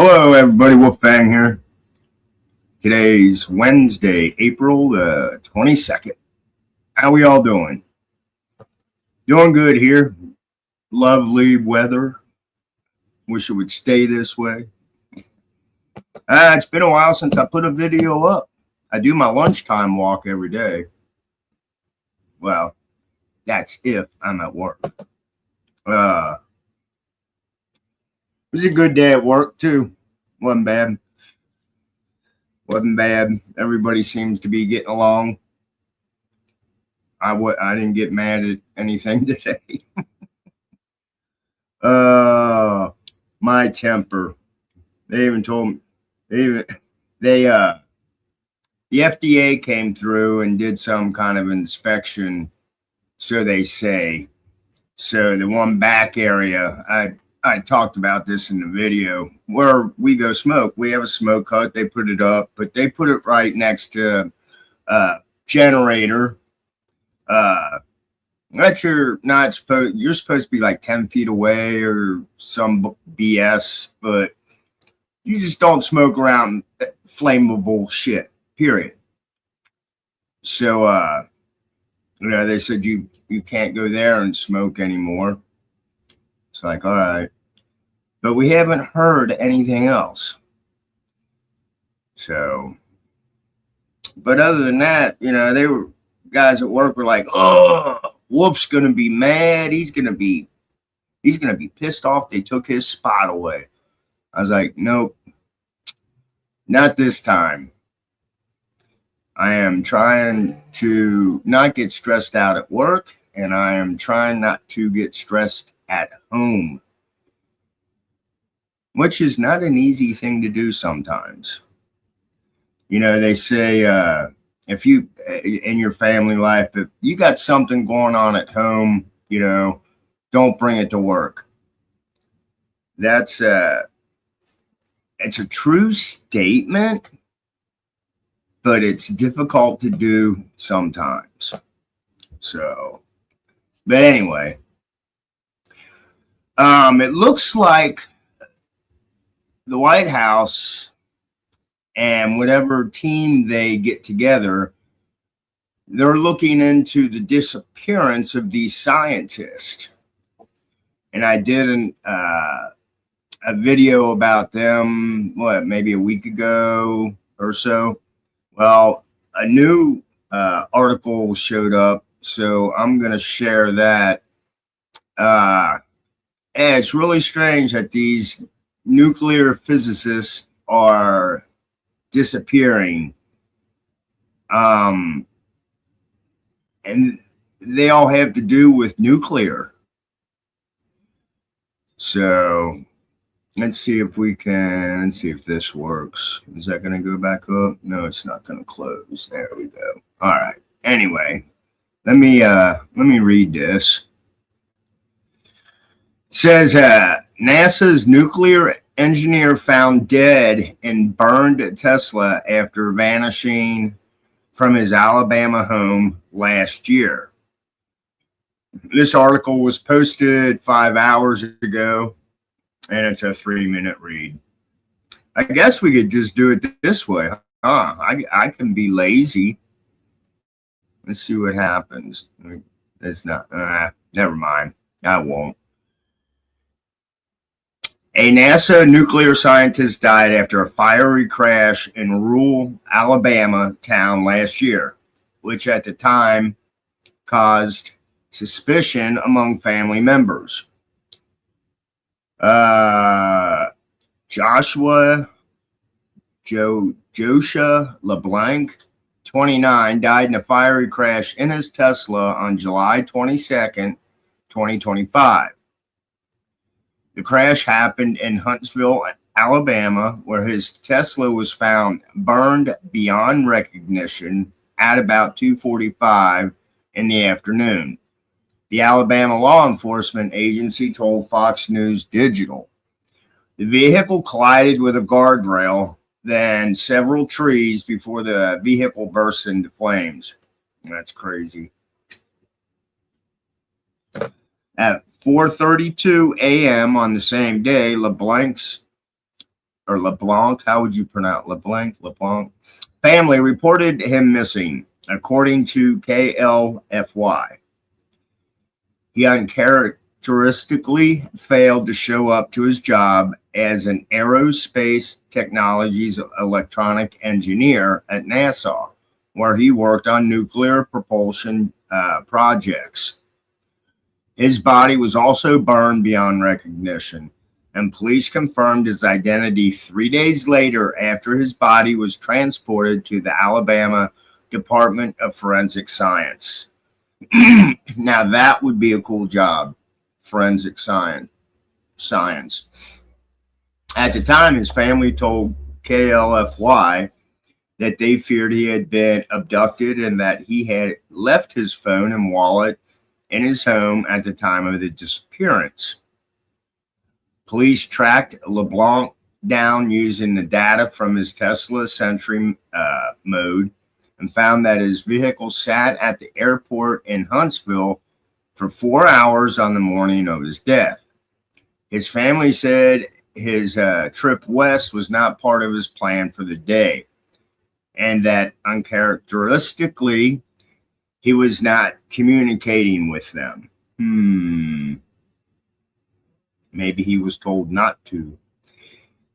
Hello, everybody. Wolfbang here. Today's Wednesday, April the 22nd. How we all doing? Doing good here. Lovely weather. Wish it would stay this way. It's been a while since I put a video up. I do my lunchtime walk every day. Well, that's if I'm at work. It was a good day at work, too. Wasn't bad. Wasn't bad. Everybody seems to be getting along. I didn't get mad at anything today. My temper. They even told me the FDA came through and did some kind of inspection, so they say. So the one back area, I talked about this in the video where we go smoke. We have a smoke hut. They put it up, but they put it right next to a generator. That you're supposed to be like 10 feet away or some BS, but you just don't smoke around flammable shit, period. So, they said you can't go there and smoke anymore. It's like, all right. But we haven't heard anything else. So, but other than that, guys at work were like, oh, Wolf's going to be mad. He's going to be pissed off they took his spot away. I was like, nope, not this time. I am trying to not get stressed out at work, and I am trying not to get stressed at home, which is not an easy thing to do sometimes. They say if you, in your family life, if you got something going on at home, don't bring it to work. That's it's a true statement, but it's difficult to do sometimes. So, but anyway, it looks like the White House and whatever team they get together, they're looking into the disappearance of these scientists. And I did a video about them, maybe a week ago or so. Well, a new article showed up, so I'm going to share that. And it's really strange that these nuclear physicists are disappearing. And they all have to do with nuclear. So let's see if this works. Is that going to go back up? No, it's not going to close. There we go. All right. Anyway, let me read this. It says NASA's nuclear engineer found dead in burned Tesla after vanishing from his Alabama home last year. This article was posted 5 hours ago, and it's a 3-minute read. I guess we could just do it this way. I can be lazy. Let's see what happens. It's not. Never mind. I won't. A NASA nuclear scientist died after a fiery crash in rural Alabama town last year, which at the time caused suspicion among family members. Joshua LeBlanc, 29, died in a fiery crash in his Tesla on July 22nd, 2025. The crash happened in Huntsville, Alabama, where his Tesla was found burned beyond recognition at about 2:45 in the afternoon. The Alabama law enforcement agency told Fox News Digital. The vehicle collided with a guardrail, then several trees before the vehicle burst into flames. That's crazy. At 4:32 a.m. on the same day, LeBlanc's or LeBlanc, how would you pronounce LeBlanc family reported him missing, according to KLFY. He uncharacteristically failed to show up to his job as an aerospace technologies electronic engineer at NASA, where he worked on nuclear propulsion projects. His body was also burned beyond recognition, and police confirmed his identity 3 days later after his body was transported to the Alabama Department of Forensic Science. Now that would be a cool job, forensic science. At the time, his family told KLFY that they feared he had been abducted and that he had left his phone and wallet in his home at the time of the disappearance. Police tracked LeBlanc down using the data from his Tesla Sentry mode and found that his vehicle sat at the airport in Huntsville for 4 hours on the morning of his death. His family said his trip west was not part of his plan for the day, and that uncharacteristically, he was not communicating with them. Maybe he was told not to.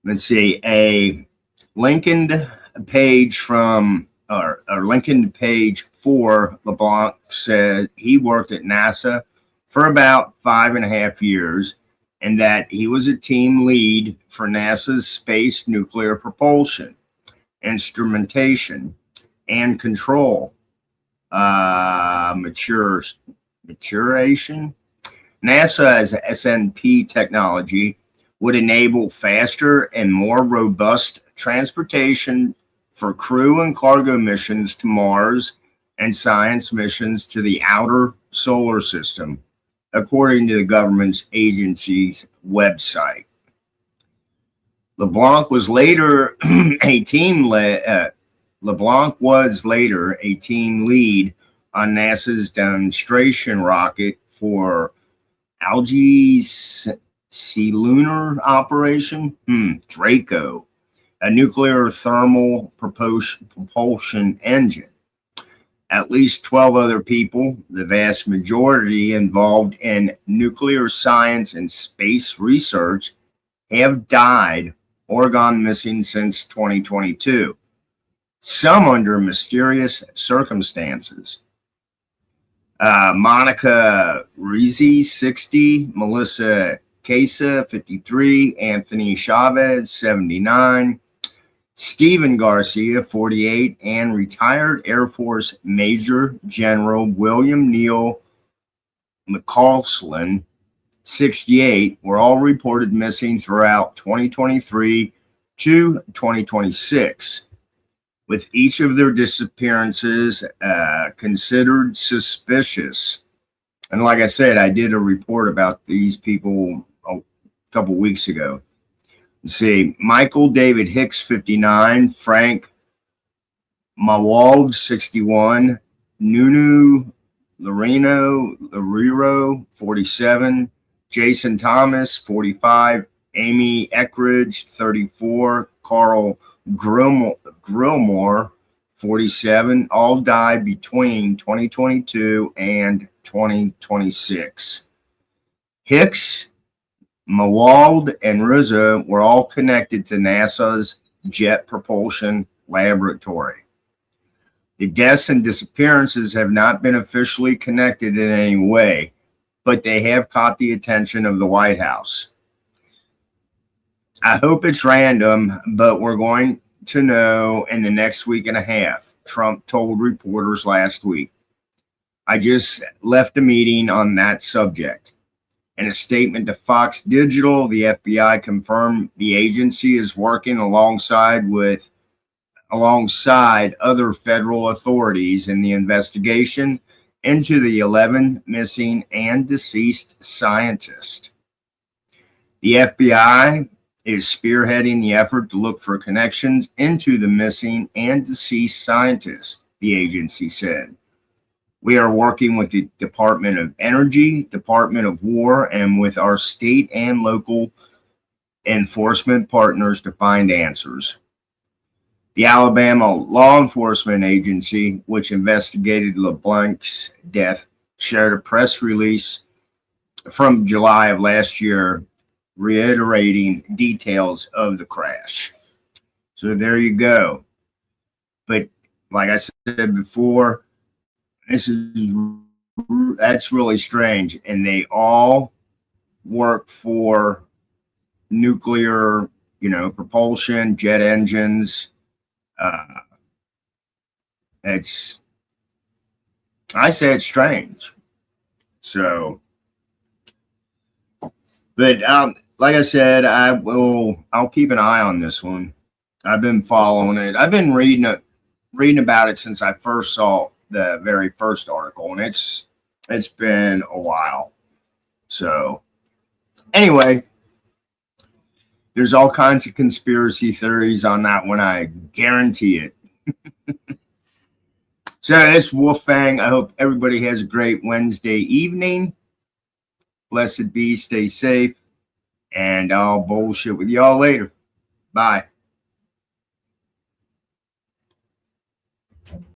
Let's see, a LinkedIn page for LeBlanc said he worked at NASA for about 5.5 years and that he was a team lead for NASA's space nuclear propulsion, instrumentation, and control maturation. NASA's SNP technology would enable faster and more robust transportation for crew and cargo missions to Mars and science missions to the outer solar system, according to the government's agency's website. LeBlanc was later a team lead on NASA's demonstration rocket for Algae's Sea Lunar Operation, Draco, a nuclear thermal propulsion engine. At least 12 other people, the vast majority involved in nuclear science and space research, have died or gone missing since 2022, some under mysterious circumstances. Monica Rizzi, 60, Melissa Casa, 53, Anthony Chavez, 79, Stephen Garcia, 48, and retired Air Force Major General William Neal McCausland, 68, were all reported missing throughout 2023 to 2026, with each of their disappearances considered suspicious. And like I said, I did a report about these people a couple weeks ago. Let's see, Michael David Hicks, 59, Frank Mawald, 61, Nunu Lariro, 47, Jason Thomas, 45, Amy Eckridge, 34, Carl Grillmore, 47, all died between 2022 and 2026. Hicks, Mawald, and Rizzo were all connected to NASA's Jet Propulsion Laboratory. The deaths and disappearances have not been officially connected in any way, but they have caught the attention of the White House. I hope it's random, but we're going to know in the next week and a half, Trump told reporters last week. I just left a meeting on that subject. In a statement to Fox Digital, the FBI confirmed the agency is working alongside other federal authorities in the investigation into the 11 missing and deceased scientists. The FBI is spearheading the effort to look for connections into the missing and deceased scientists, the agency said. We are working with the Department of Energy, Department of War, and with our state and local enforcement partners to find answers. The Alabama law enforcement agency, which investigated LeBlanc's death, shared a press release from July of last year reiterating details of the crash. So there you go. But like I said before, that's really strange. And they all work for nuclear, propulsion, jet engines. I say it's strange. So, but like I said, I'll keep an eye on this one. I've been following it. I've been reading about it since I first saw the very first article, and it's been a while. So anyway, there's all kinds of conspiracy theories on that one. I guarantee it. So it's Wolfgang. I hope everybody has a great Wednesday evening. Blessed be, stay safe, and I'll bullshit with y'all later. Bye.